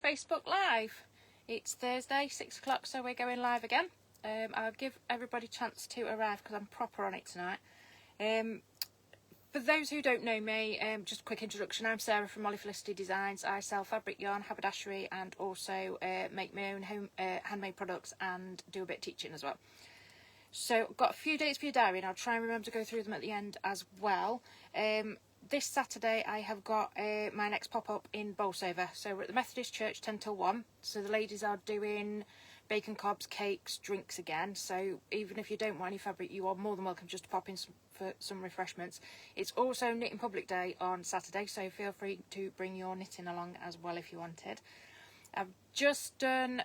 Facebook Live. It's Thursday, 6 o'clock, so we're going live again. I'll give everybody a chance to arrive because I'm proper on it tonight. For those who don't know me, just a quick introduction. I'm Sarah from Felicity Designs. I sell fabric, yarn, haberdashery, and also make my own home handmade products and do a bit of teaching as well. So I've got a few dates for your diary and I'll try and remember to go through them at the end as well. This Saturday I have got my next pop-up in Bolsover. So we're at the Methodist Church 10 till 1. So the ladies are doing bacon cobs, cakes, drinks again. So even if you don't want any fabric, you are more than welcome just to pop in for some refreshments. It's also Knitting Public Day on Saturday, so feel free to bring your knitting along as well if you wanted. I've just done,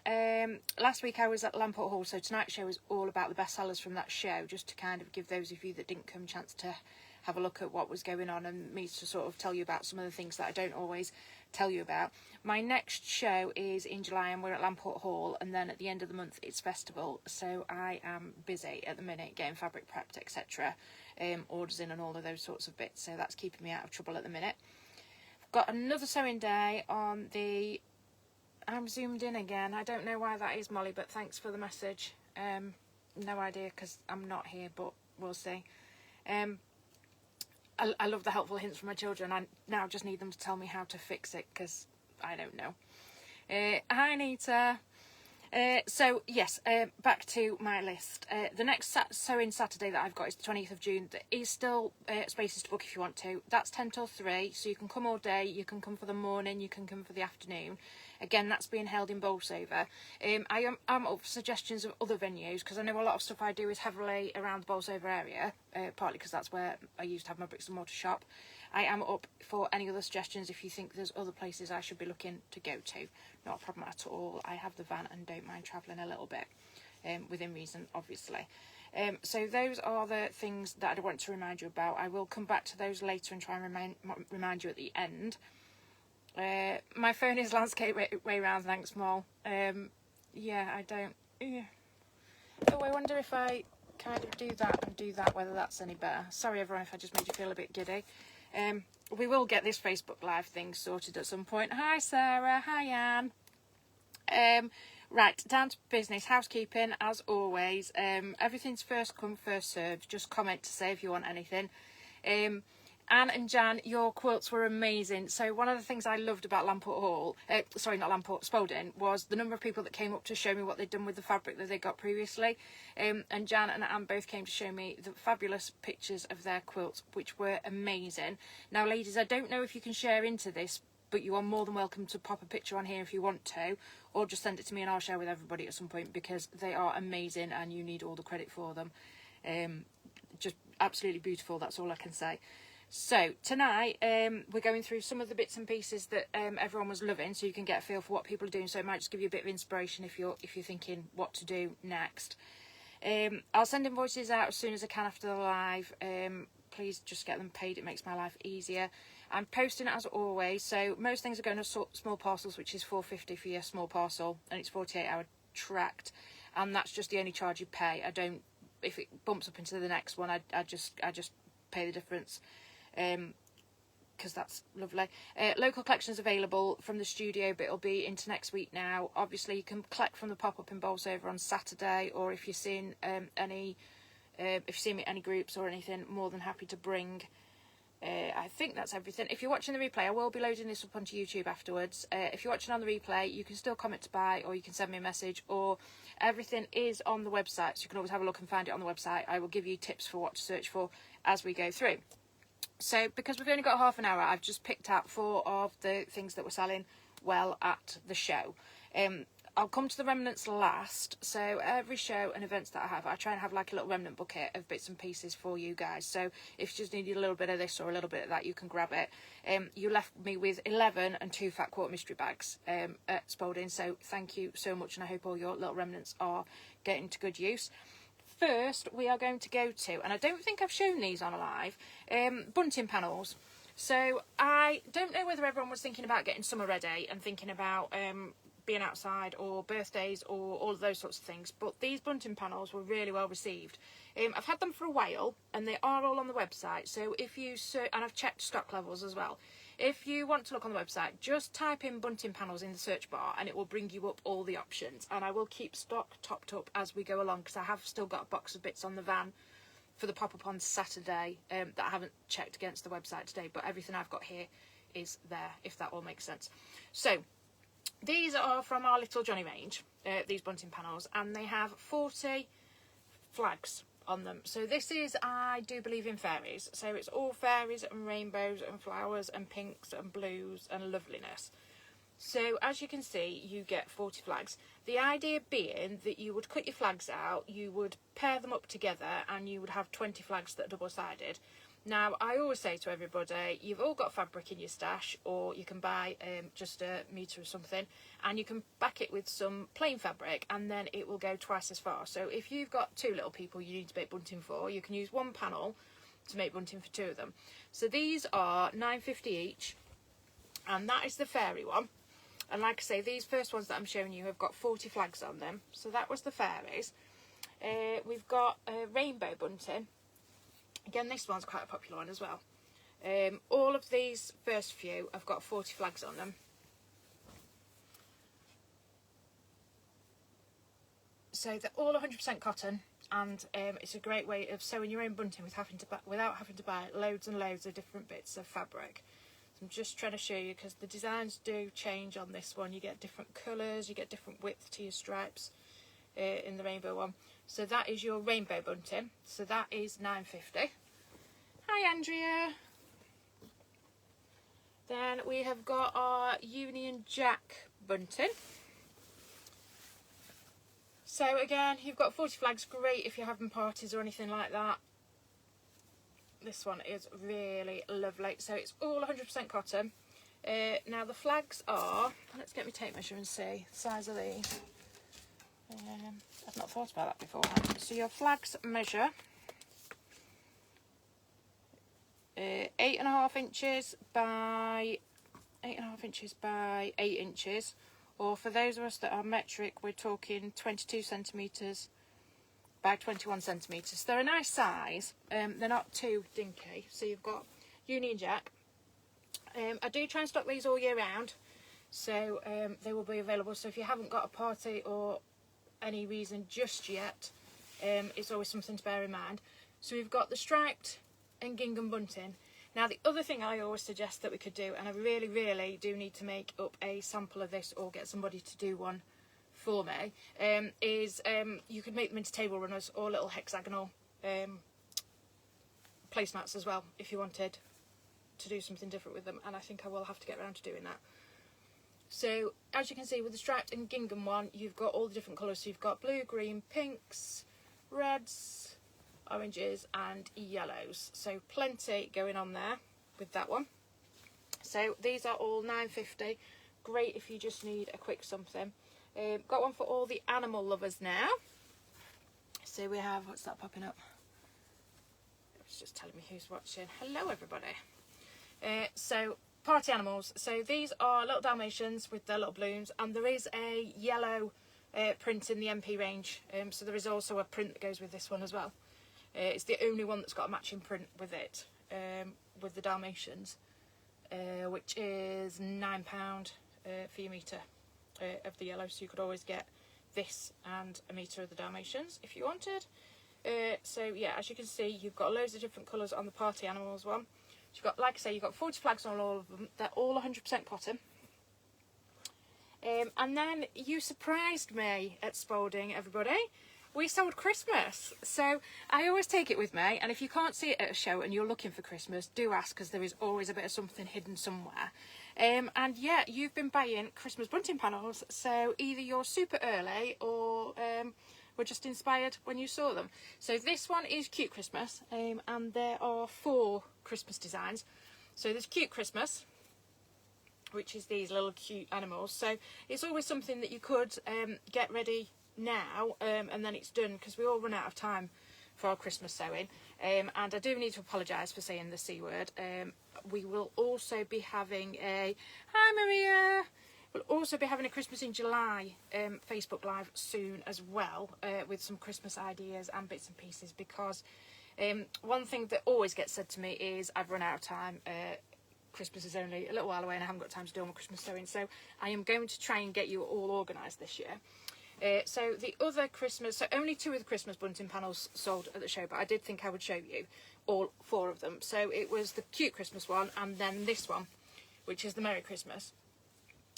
last week I was at Lamport Hall, so tonight's show is all about the bestsellers from that show, just to kind of give those of you that didn't come a chance to have a look at what was going on and me to sort of tell you about some of the things that I don't always tell you about. My next show is in July and we're at Lamport Hall, and then at the end of the month it's festival, so I am busy at the minute getting fabric prepped, etc, orders in and all of those sorts of bits, so that's keeping me out of trouble at the minute. I've got another sewing day on the... I'm zoomed in again. I don't know why that is, Molly, but thanks for the message. No idea because I'm not here, but we'll see. I love the helpful hints from my children. I now just need them to tell me how to fix it because I don't know. Hi, Anita. So yes, back to my list. The next sewing Saturday that I've got is the 20th of June. There is still spaces to book if you want to. That's 10 till 3, so you can come all day, you can come for the morning, you can come for the afternoon. Again, that's being held in Bolsover. I'm up for suggestions of other venues because I know a lot of stuff I do is heavily around the Bolsover area, partly because that's where I used to have my bricks and mortar shop. I am up for any other suggestions if you think there's other places I should be looking to go to. Not a problem at all. I have the van and don't mind travelling a little bit, within reason, obviously. So those are the things that I want to remind you about. I will come back to those later and try and remind you at the end. My phone is landscape way round, thanks, Mol. Yeah, I don't... Yeah. Oh, I wonder if I kind of do that and do that, whether that's any better. Sorry, everyone, if I just made you feel a bit giddy. We will get this Facebook Live thing sorted at some point. Hi, Sarah. Hi, Anne. Right, down to business. Housekeeping, as always. Everything's first come, first served. Just comment to say if you want anything. Anne and Jan, your quilts were amazing. So one of the things I loved about Lamport Hall, sorry, not Lamport, Spalding, was the number of people that came up to show me what they'd done with the fabric that they got previously. And Jan and Anne both came to show me the fabulous pictures of their quilts, which were amazing. Now, ladies, I don't know if you can share into this, but you are more than welcome to pop a picture on here if you want to, or just send it to me and I'll share with everybody at some point, because they are amazing and you need all the credit for them. Just absolutely beautiful, that's all I can say. So tonight we're going through some of the bits and pieces that everyone was loving, so you can get a feel for what people are doing. So it might just give you a bit of inspiration if you're thinking what to do next. I'll send invoices out as soon as I can after the live. Please just get them paid, it makes my life easier. I'm posting it as always, so most things are going to small parcels, which is $4.50 for your small parcel, and it's 48-hour tracked, and that's just the only charge you pay. I don't, if it bumps up into the next one, I just pay the difference. Because that's lovely. Local collections available from the studio, but it'll be into next week now. Obviously, you can collect from the pop-up in Bolsover on Saturday, or if you're seeing if you see me at any groups or anything, more than happy to bring. I think that's everything. If you're watching the replay, I will be loading this up onto YouTube afterwards. If you're watching on the replay, you can still comment to buy, or you can send me a message, or everything is on the website, so you can always have a look and find it on the website. I will give you tips for what to search for as we go through. So because we've only got half an hour, I've just picked out 4 of the things that were selling well at the show. I'll come to the remnants last. So every show and events that I have, I try and have like a little remnant bucket of bits and pieces for you guys. So if you just need a little bit of this or a little bit of that, you can grab it. You left me with 11 and 2 fat quarter mystery bags at Spalding. So thank you so much, and I hope all your little remnants are getting to good use. First, we are going to go to, and I don't think I've shown these on a live, bunting panels. So I don't know whether everyone was thinking about getting summer ready and thinking about being outside or birthdays or all of those sorts of things, but these bunting panels were really well received. I've had them for a while and they are all on the website, so if you search, and I've checked stock levels as well, If you want to look on the website, just type in bunting panels in the search bar and it will bring you up all the options. And I will keep stock topped up as we go along, because I have still got a box of bits on the van for the pop-up on Saturday that I haven't checked against the website today, but everything I've got here is there, if that all makes sense. So these are from our Little Johnny range, these bunting panels, and they have 40 flags on them. So this is, I do believe in fairies, so it's all fairies and rainbows and flowers and pinks and blues and loveliness. So as you can see, you get 40 flags. The idea being that you would cut your flags out, you would pair them up together, and you would have 20 flags that are double-sided. Now, I always say to everybody, you've all got fabric in your stash, or you can buy just a metre or something, and you can back it with some plain fabric, and then it will go twice as far. So if you've got 2 little people you need to make bunting for, you can use 1 panel to make bunting for 2 of them. So these are £9.50 each, and that is the fairy one. And like I say, these first ones that I'm showing you have got 40 flags on them. So that was the fairies. We've got rainbow bunting. Again, this one's quite a popular one as well. All of these first few have got 40 flags on them. So they're all 100% cotton, and it's a great way of sewing your own bunting without having to buy loads and loads of different bits of fabric. I'm just trying to show you, because the designs do change on this one. You get different colours, you get different width to your stripes in the rainbow one. So that is your rainbow bunting. So that is £9.50. Hi Andrea. Then we have got our Union Jack bunting. So again, you've got 40 flags, great if you're having parties or anything like that. This one is really lovely. So it's all 100% cotton. Now the flags are, let's get my tape measure and see the size of these. I've not thought about that beforehand. So your flags measure 8.5 inches by 8.5 inches by 8 inches, or for those of us that are metric, we're talking 22 centimetres by 21 centimetres. They're a nice size. They're not too dinky. So you've got Union Jack. I do try and stock these all year round, so they will be available. So if you haven't got a party or any reason just yet, it's always something to bear in mind. So we've got the striped and gingham bunting. Now the other thing I always suggest that we could do, and I really do need to make up a sample of this or get somebody to do one for me, is you could make them into table runners or little hexagonal placemats as well if you wanted to do something different with them, and I think I will have to get around to doing that. So as you can see with the striped and gingham one, you've got all the different colours. So you've got blue, green, pinks, reds, oranges and yellows. So plenty going on there with that one. So these are all £9.50. Great if you just need a quick something. Got one for all the animal lovers now. So we have, what's that popping up? It's just telling me who's watching. Hello everybody. So party animals. So these are little Dalmatians with their little blooms, and there is a yellow print in the MP range. So there is also a print that goes with this one as well. It's the only one that's got a matching print with it, with the Dalmatians, which is £9 for your metre of the yellow. So you could always get this and a metre of the Dalmatians if you wanted. So yeah, as you can see, you've got loads of different colours on the party animals one. You've got, like I say, you've got 40 flags on all of them. They're all 100% cotton. And then you surprised me at Spalding, everybody. We sold Christmas. So I always take it with me, and if you can't see it at a show and you're looking for Christmas, do ask, because there is always a bit of something hidden somewhere. And yeah, you've been buying Christmas bunting panels, so either you're super early or were just inspired when you saw them. So this one is Cute Christmas, and there are 4 Christmas designs. So there's Cute Christmas, which is these little cute animals. So it's always something that you could get ready now, and then it's done, because we all run out of time for our Christmas sewing. And I do need to apologise for saying the C word. We will also be having a, hi Maria, we'll also be having a Christmas in July Facebook Live soon as well, with some Christmas ideas and bits and pieces, because one thing that always gets said to me is I've run out of time Christmas is only a little while away and I haven't got time to do all my Christmas sewing, so I am going to try and get you all organised this year. So the other Christmas, so only 2 of the Christmas bunting panels sold at the show, but I did think I would show you all 4 of them. So it was the cute Christmas one and then this one, which is the Merry Christmas.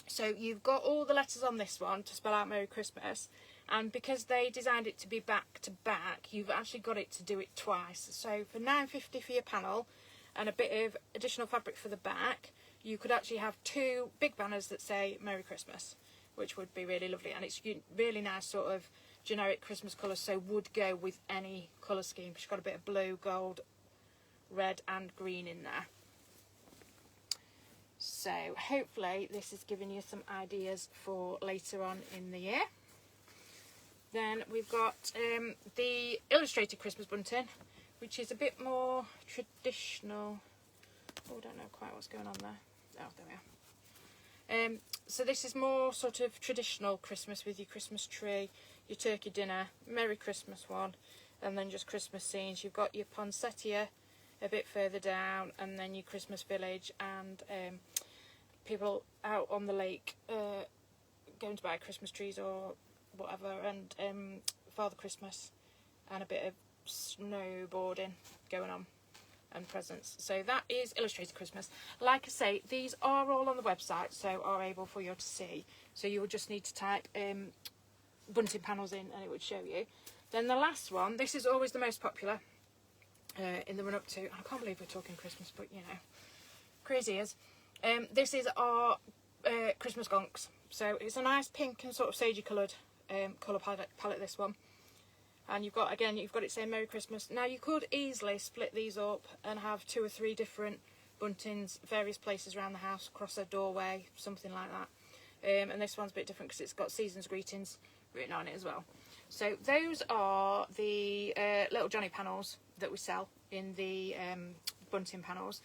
So you've got all the letters on this one to spell out Merry Christmas, and because they designed it to be back to back, you've actually got it to do it twice. So for £9.50 for your panel and a bit of additional fabric for the back, you could actually have 2 big banners that say Merry Christmas, which would be really lovely. And it's really nice sort of generic Christmas colours, so would go with any colour scheme. She's got a bit of blue, gold, red and green in there. So hopefully this is giving you some ideas for later on in the year. Then we've got the illustrated Christmas bunting, which is a bit more traditional. Oh, I don't know quite what's going on there. Oh, there we are. So this is more sort of traditional Christmas with your Christmas tree, your turkey dinner, Merry Christmas one, and then just Christmas scenes. You've got your poinsettia a bit further down, and then your Christmas village and people out on the lake going to buy Christmas trees or whatever, and Father Christmas and a bit of snowboarding going on and presents. So that is illustrated Christmas. Like I say, these are all on the website, so are able for you to see. So you will just need to type bunting panels in and it would show you. Then the last one, this is always the most popular in the run up to, I can't believe we're talking Christmas, but you know, crazy is. This is our Christmas gonks. So it's a nice pink and sort of sagey coloured colour palette, this one. And you've got, again, you've got it saying Merry Christmas. Now you could easily split these up and have 2 or 3 different buntings, various places around the house, across a doorway, something like that. And this one's a bit different because it's got season's greetings written on it as well. So those are the little Johnny panels that we sell in the bunting panels.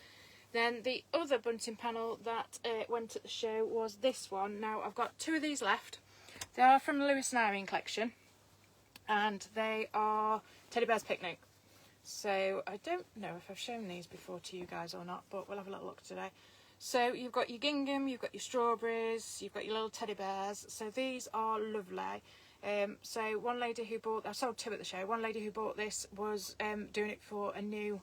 Then the other bunting panel that went at the show was this one. Now I've got 2 of these left. They are from the Lewis and Irene collection, and they are Teddy Bear's Picnic. So I don't know if I've shown these before to you guys or not, but we'll have a little look today. So you've got your gingham, you've got your strawberries, you've got your little teddy bears. So these are lovely. So one lady who bought, I sold 2 at the show. One lady who bought this was doing it for a new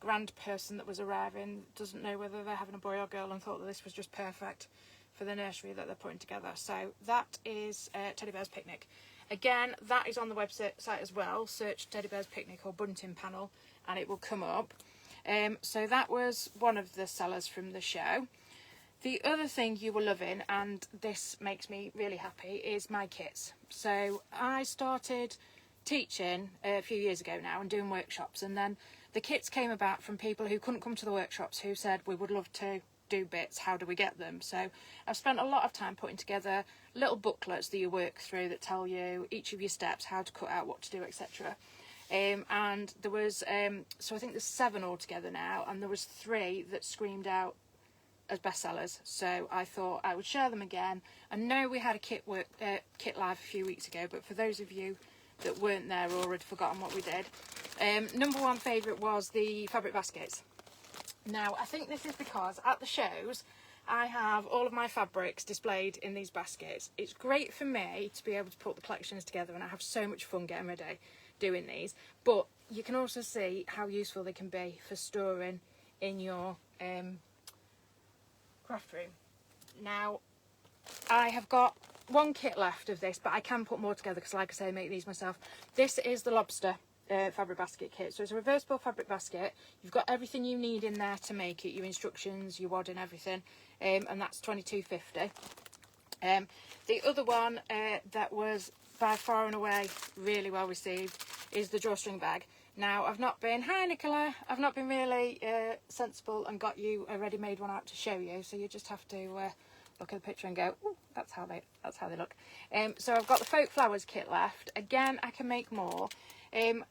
grand person that was arriving, doesn't know whether they're having a boy or girl, and thought that this was just perfect for the nursery that they're putting together. So that is Teddy Bear's Picnic. Again, that is on the website as well. Search Teddy Bear's Picnic or bunting panel and it will come up. So that was one of the sellers from the show. The other thing you were loving, and this makes me really happy, is my kits. So I started teaching a few years ago now and doing workshops, and then the kits came about from people who couldn't come to the workshops who said, we would love to do bits, how do we get them? So I've spent a lot of time putting together little booklets that you work through that tell you each of your steps, how to cut out, what to do, etc. And there was, so I think there's 7 altogether now, and there was 3 that screamed out as bestsellers. So I thought I would share them again. I know we had a kit live a few weeks ago, but for those of you that weren't there or had forgotten what we did, number 1 favourite was the fabric baskets. Now I think this is because at the shows I have all of my fabrics displayed in these baskets. It's great for me to be able to put the collections together, and I have so much fun getting ready doing these, but you can also see how useful they can be for storing in your craft room. Now I have got 1 kit left of this, but I can put more together because, like I say, I make these myself. This is the lobster fabric basket kit. So it's a reversible fabric basket. You've got everything you need in there to make it, your instructions, your wadding, everything, and that's $22.50. The other one that was by far and away really well received is the drawstring bag. Now I've not been, hi Nicola, I've not been really sensible and got you a ready-made one out to show you, so you just have to look at the picture and go, ooh, that's how they look. So I've got the folk flowers kit left. Again, I can make more.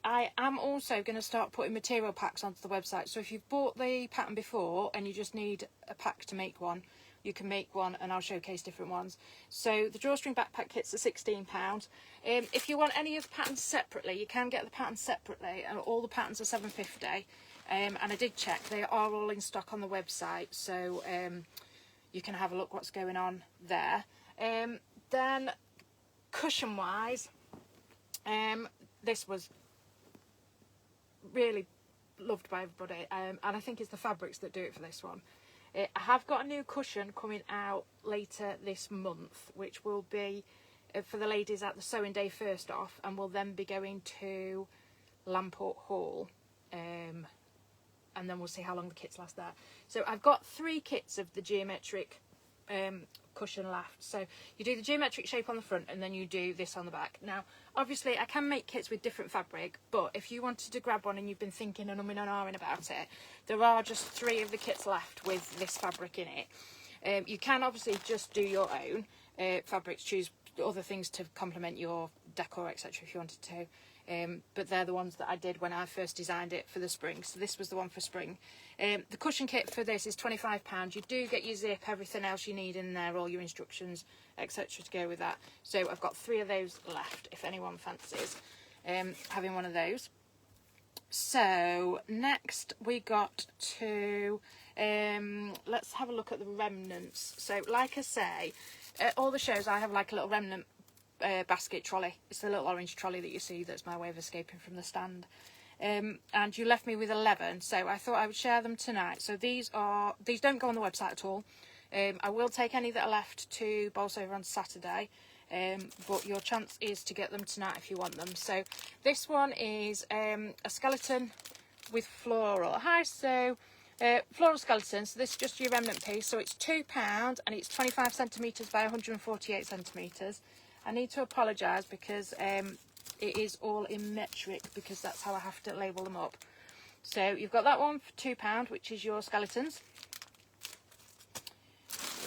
I am also going to start putting material packs onto the website, so if you've bought the pattern before and you just need a pack to make one, you can make one and I'll showcase different ones. So the drawstring backpack kits are £16. If you want any of the patterns separately, you can get the patterns separately, and all the patterns are $7.50. and I did check, they are all in stock on the website, so you can have a look what's going on there. Then cushion wise, this was really loved by everybody, and I think it's the fabrics that do it for this one. I have got a new cushion coming out later this month, which will be for the ladies at the sewing day first off, and will then be going to Lamport Hall, and then we'll see how long the kits last there. So I've got 3 kits of the geometric cushion left. So you do the geometric shape on the front, and then you do this on the back. Now obviously I can make kits with different fabric, but if you wanted to grab one and you've been thinking and umming and ahhing about it, there are just 3 of the kits left with this fabric in it. You can obviously just do your own fabrics, choose other things to complement your decor, etc. if you wanted to. But they're the ones that I did when I first designed it for the spring. So this was the one for spring. The cushion kit for this is £25. You do get your zip, everything else you need in there, all your instructions, etc. to go with that. So I've got 3 of those left if anyone fancies having one of those. So next we got to, let's have a look at the remnants. So like I say, at all the shows I have like a little remnant basket trolley. It's the little orange trolley that you see that's my way of escaping from the stand. And you left me with 11, so I thought I would share them tonight. So these don't go on the website at all. I will take any that are left to Bolsover on Saturday, but your chance is to get them tonight if you want them. So this one is a skeleton with floral. Hi, so floral skeleton. So this is just your remnant piece. So it's £2 and it's 25 centimetres by 148 centimetres. I need to apologise because it is all in metric, because that's how I have to label them up. So you've got that one for £2, which is your skeletons.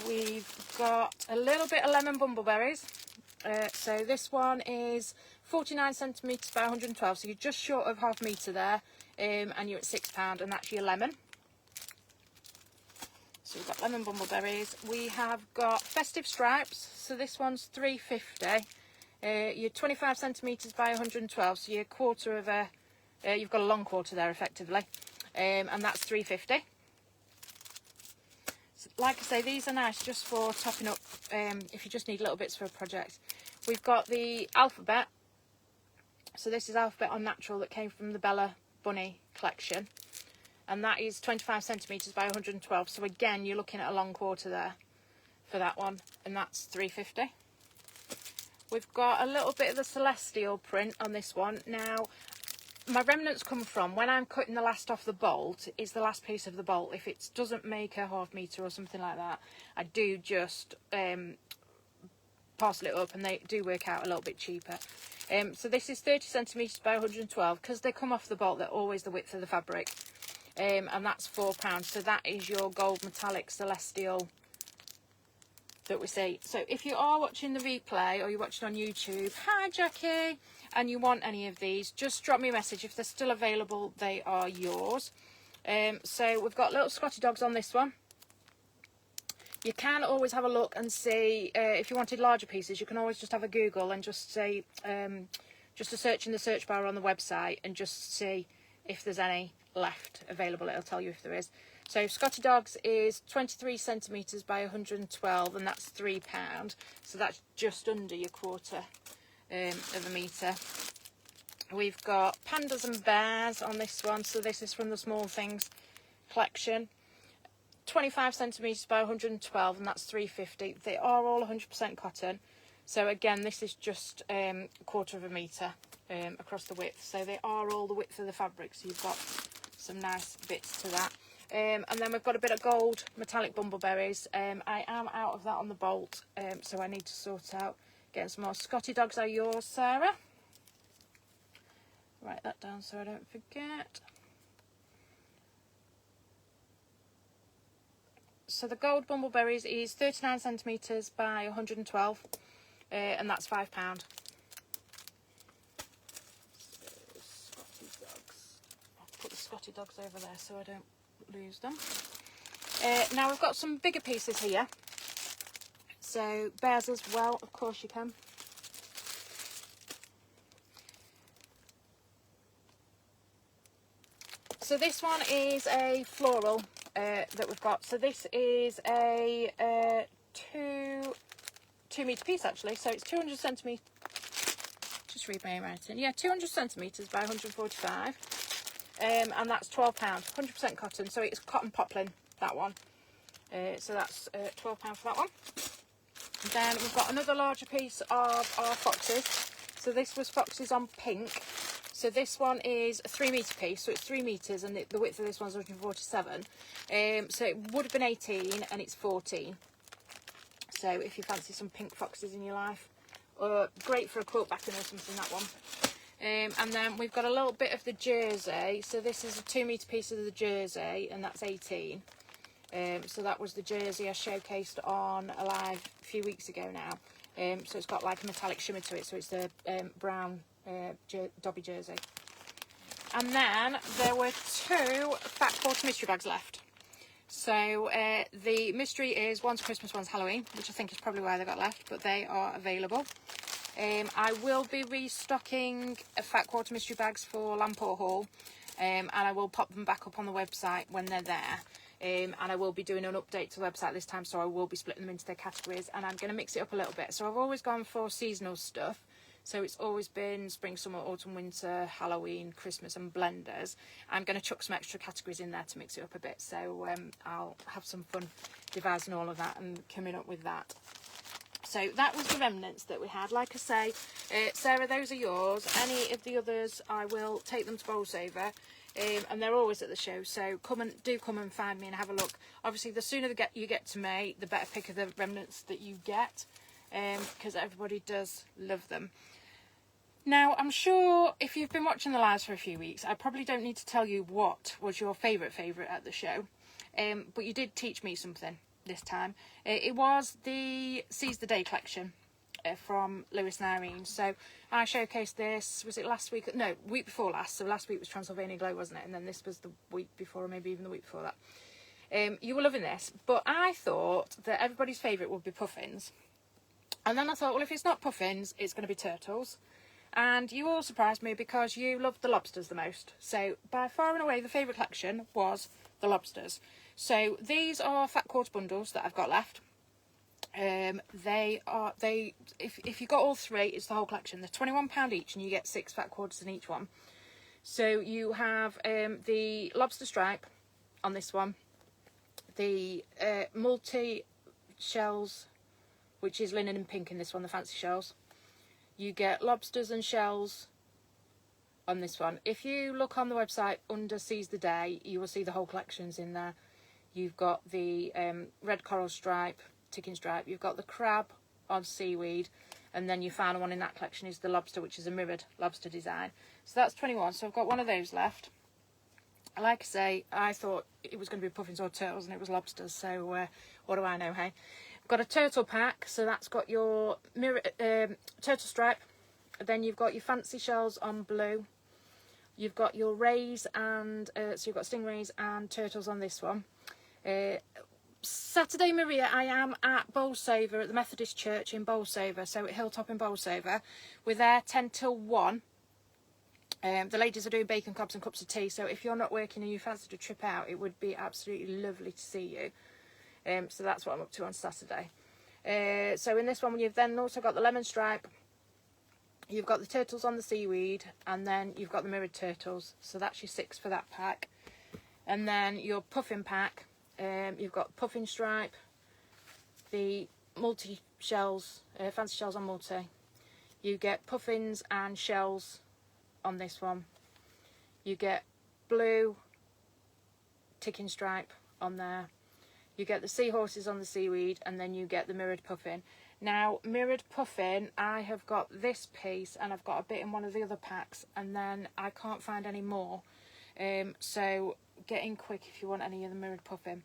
We've got a little bit of lemon bumbleberries. So this one is 49 centimetres by 112, so you're just short of ½ metre there, and you're at £6, and that's your lemon. So we've got lemon bumbleberries. We have got festive stripes. So this one's £3.50. You're 25 centimetres by 112. So you're a quarter of a. You've got a long quarter there effectively, and that's £3.50. So like I say, these are nice just for topping up if you just need little bits for a project. We've got the alphabet. So this is alphabet on natural that came from the Bella Bunny collection. And that is 25 centimetres by 112. So again, you're looking at a long quarter there for that one. And that's £3.50. We've got a little bit of the celestial print on this one. Now, my remnants come from, when I'm cutting the last off the bolt, is the last piece of the bolt. If it doesn't make a ½ metre or something like that, I do just parcel it up, and they do work out a little bit cheaper. So this is 30 centimetres by 112. Because they come off the bolt, they're always the width of the fabric. And that's £4. So that is your gold metallic celestial that we see. So if you are watching the replay or you're watching on YouTube, hi Jackie, and you want any of these, just drop me a message. If they're still available, they are yours. So we've got little Scotty dogs on this one. You can always have a look and see if you wanted larger pieces. You can always just have a Google and just say just a search in the search bar on the website and just see if there's any left available. It'll tell you if there is. So Scotty Dogs is 23 centimetres by 112, and that's £3. So that's just under your quarter of a metre. We've got pandas and bears on this one. So this is from the Small Things collection. 25 centimetres by 112, and that's £3.50. They are all 100% cotton. So again, this is just a quarter of a metre across the width. So they are all the width of the fabric. So you've got some nice bits to that. And then we've got a bit of gold metallic bumbleberries. I am out of that on the bolt, so I need to sort out getting some more. Scotty Dogs are yours, Sarah. Write that down so I don't forget. So the gold bumbleberries is 39 centimetres by 112, and that's £5. So, Scotty Dogs. I'll put the Scotty Dogs over there so I don't lose them. Now we've got some bigger pieces here. So bears as well, of course you can. So this one is a floral that we've got. So this is a 2 metre piece actually. So it's 200 centimetres. Just read my handwriting. Yeah, 200 centimetres by 145. And that's £12, 100% cotton. So it's cotton poplin, that one. So that's £12 for that one. And then we've got another larger piece of our foxes. So this was foxes on pink. So this one is a 3 metre piece, so it's 3 metres, and the width of this one's 147. So it would have been 18, and it's 14. So if you fancy some pink foxes in your life, great for a quilt backing or something, that one. And then we've got a little bit of the jersey. So this is a 2 metre piece of the jersey, and that's 18. So that was the jersey I showcased on a live a few weeks ago now. So it's got like a metallic shimmer to it, so it's the brown Dobby jersey. And then there were 2 Fat Quarter mystery bags left. So the mystery is one's Christmas, one's Halloween, which I think is probably why they got left, but they are available. I will be restocking Fat Quarter mystery bags for Lamport Hall, and I will pop them back up on the website when they're there. And I will be doing an update to the website this time, so I will be splitting them into their categories, and I'm going to mix it up a little bit. So I've always gone for seasonal stuff. So it's always been spring, summer, autumn, winter, Halloween, Christmas and blenders. I'm going to chuck some extra categories in there to mix it up a bit. So I'll have some fun devising all of that and coming up with that. So that was the remnants that we had. Like I say, Sarah, those are yours. Any of the others, I will take them to Bolsover. And they're always at the show, so come and find me and have a look. Obviously, the sooner you get to me, the better pick of the remnants that you get, because everybody does love them. Now, I'm sure if you've been watching the lives for a few weeks, I probably don't need to tell you what was your favourite at the show, but you did teach me something this time. It was the Seize the Day collection from Lewis and Irene. So I showcased this, was it last week? No, week before last. So last week was Transylvania Glow, wasn't it? And then this was the week before, or maybe even the week before that. You were loving this, but I thought that everybody's favourite would be puffins. And then I thought, well, if it's not puffins, it's going to be turtles. And you all surprised me because you loved the lobsters the most. So by far and away, the favourite collection was the lobsters. So these are Fat Quarter bundles that I've got left. If you got all 3, it's the whole collection. They're £21 each, and you get 6 Fat Quarters in each one. So you have the lobster stripe on this one, the multi shells, which is linen and pink in this one, the fancy shells. You get lobsters and shells on this one. If you look on the website under Seize the Day, you will see the whole collections in there. You've got the red coral stripe, ticking stripe, you've got the crab on seaweed, and then your final one in that collection is the lobster, which is a mirrored lobster design. So that's 21. So I've got one of those left. Like I say, I thought it was going to be puffins or turtles, and it was lobsters, so what do I know, hey? I've got a turtle pack, so that's got your mirror turtle stripe. Then you've got your fancy shells on blue. You've got your rays, and so you've got stingrays and turtles on this one. Saturday, Maria, I am at Bolsover at the Methodist Church in Bolsover, so at Hilltop in Bolsover. We're there 10 till 1. The ladies are doing bacon cobs and cups of tea, so if you're not working and you fancied a trip out, it would be absolutely lovely to see you. So that's what I'm up to on Saturday. So in this one, you've then also got the lemon stripe, you've got the turtles on the seaweed, and then you've got the mirrored turtles. So that's your 6 for that pack. And then your puffin pack, you've got puffin stripe, the multi shells, fancy shells on multi. You get puffins and shells on this one. You get blue ticking stripe on there. You get the seahorses on the seaweed, and then you get the mirrored puffin. Now, mirrored puffin, I have got this piece, and I've got a bit in one of the other packs, and then I can't find any more. So get in quick if you want any of the mirrored puffin.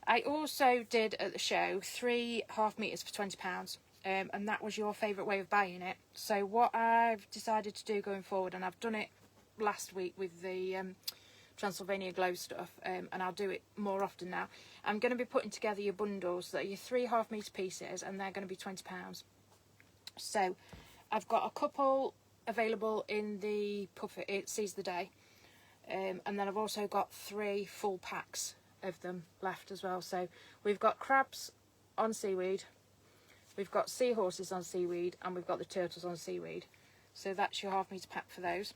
I also did at the show 3 half meters for £20, and that was your favourite way of buying it. So what I've decided to do going forward, and I've done it last week with the Transylvania Glow stuff, and I'll do it more often now. I'm going to be putting together your bundles that are your 3 half metre pieces, and they're going to be £20. So I've got a couple available in the Seize the Day. and then I've also got 3 full packs of them left as well. So we've got crabs on seaweed, we've got seahorses on seaweed, and we've got the turtles on seaweed. So that's your ½ metre pack for those.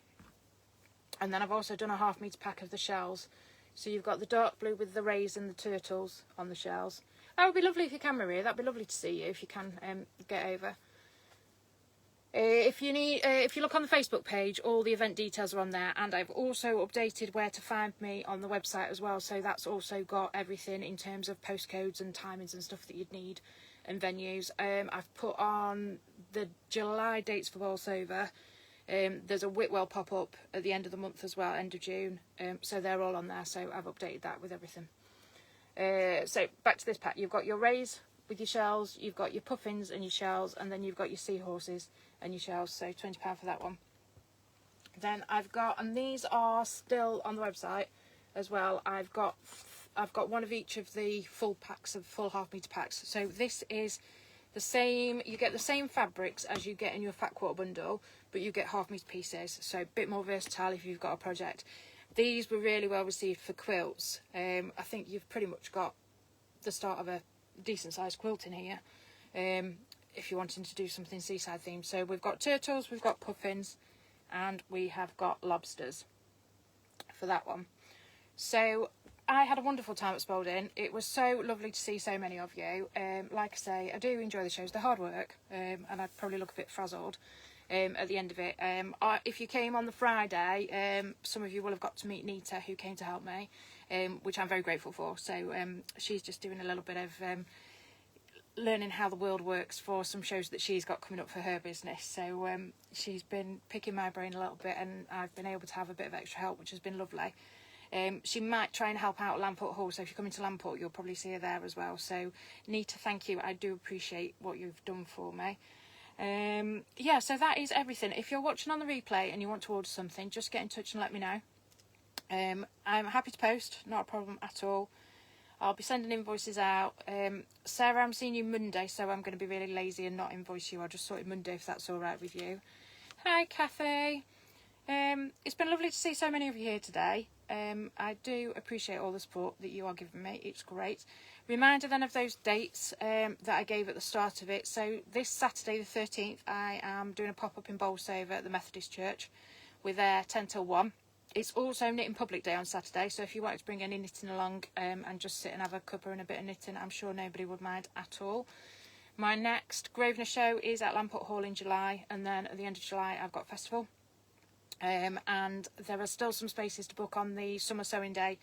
And then I've also done a ½ metre pack of the shells. So you've got the dark blue with the rays and the turtles on the shells. That would be lovely if you can, Maria. That'd be lovely to see you if you can get over. If you look on the Facebook page, all the event details are on there, and I've also updated where to find me on the website as well. So that's also got everything in terms of postcodes and timings and stuff that you'd need, and venues. I've put on the July dates for Bolsover. There's a Whitwell pop-up at the end of the month as well, end of June. So they're all on there, so I've updated that with everything. So back to this pack. You've got your rays with your shells, you've got your puffins and your shells, and then you've got your seahorses and your shells, so £20 for that one. Then I've got, and these are still on the website as well, I've got one of each of the full packs of full ½ metre packs. So this is the same, you get the same fabrics as you get in your fat quarter bundle, but you get ½ metre pieces, so a bit more versatile if you've got a project. These were really well received for quilts. I think you've pretty much got the start of a decent sized quilt in here, if you're wanting to do something seaside themed. So we've got turtles, we've got puffins, and we have got lobsters for that one. So I had a wonderful time at Spalding. It was so lovely to see so many of you. Like I say, I do enjoy the shows. They're hard work, and I'd probably look a bit frazzled at the end of it. If you came on the Friday, some of you will have got to meet Nita, who came to help me, which I'm very grateful for. So she's just doing a little bit of learning how the world works for some shows that she's got coming up for her business. So she's been picking my brain a little bit, and I've been able to have a bit of extra help, which has been lovely. She might try and help out at Lamport Hall, so if you come into Lamport you'll probably see her there as well. So Nita, thank you. I do appreciate what you've done for me. Yeah, so that is everything. If you're watching on the replay and you want to order something, just get in touch and let me know. I'm happy to post, not a problem at all. I'll be sending invoices out. Sarah, I'm seeing you Monday, so I'm going to be really lazy and not invoice you. I'll just sort it Monday if that's all right with you. Hi, Kathy. It's been lovely to see so many of you here today. I do appreciate all the support that you are giving me. It's great. Reminder then of those dates that I gave at the start of it. So this Saturday the 13th, I am doing a pop-up in Bolsover at the Methodist Church. We're there 10 till 1. It's also Knitting Public Day on Saturday, so if you wanted to bring any knitting along and just sit and have a cuppa and a bit of knitting, I'm sure nobody would mind at all. My next Grosvenor show is at Lamport Hall in July, and then at the end of July I've got festival. And there are still some spaces to book on the Summer Sewing Day.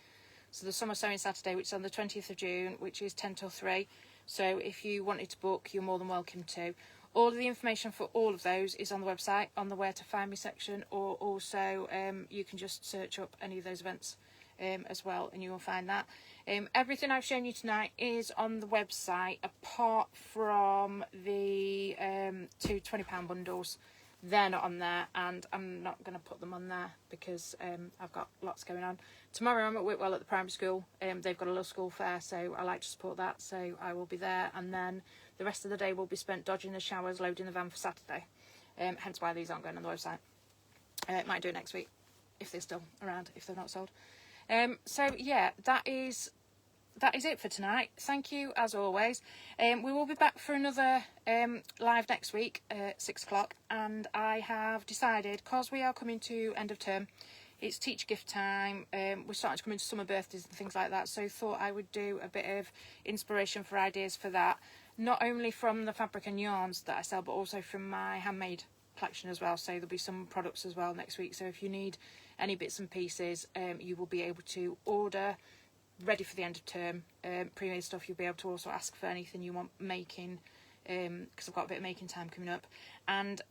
So the Summer Sewing Saturday, which is on the 20th of June, which is 10 till 3. So if you wanted to book, you're more than welcome to. All of the information for all of those is on the website, on the Where to Find Me section, or also you can just search up any of those events as well, and you will find that. Everything I've shown you tonight is on the website, apart from the 2 £20 bundles. They're not on there, and I'm not going to put them on there because I've got lots going on. Tomorrow I'm at Whitwell at the primary school. They've got a little school fair, so I like to support that, so I will be there. And then the rest of the day will be spent dodging the showers, loading the van for Saturday. Hence why these aren't going on the website. Might do it next week, if they're still around, if they're not sold. So yeah, that is it for tonight. Thank you as always. We will be back for another live next week at 6 o'clock, and I have decided, because we are coming to end of term, it's teacher gift time, we're starting to come into summer birthdays and things like that, so thought I would do a bit of inspiration for ideas for that, not only from the fabric and yarns that I sell, but also from my handmade collection as well. So there'll be some products as well next week, so if you need any bits and pieces, you will be able to order ready for the end of term pre-made stuff. You'll be able to also ask for anything you want making, because I've got a bit of making time coming up, and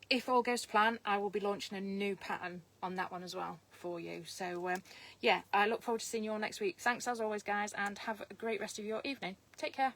if all goes to plan, I will be launching a new pattern on that one as well for you. So yeah, I look forward to seeing you all next week. Thanks as always, guys, and have a great rest of your evening. Take care.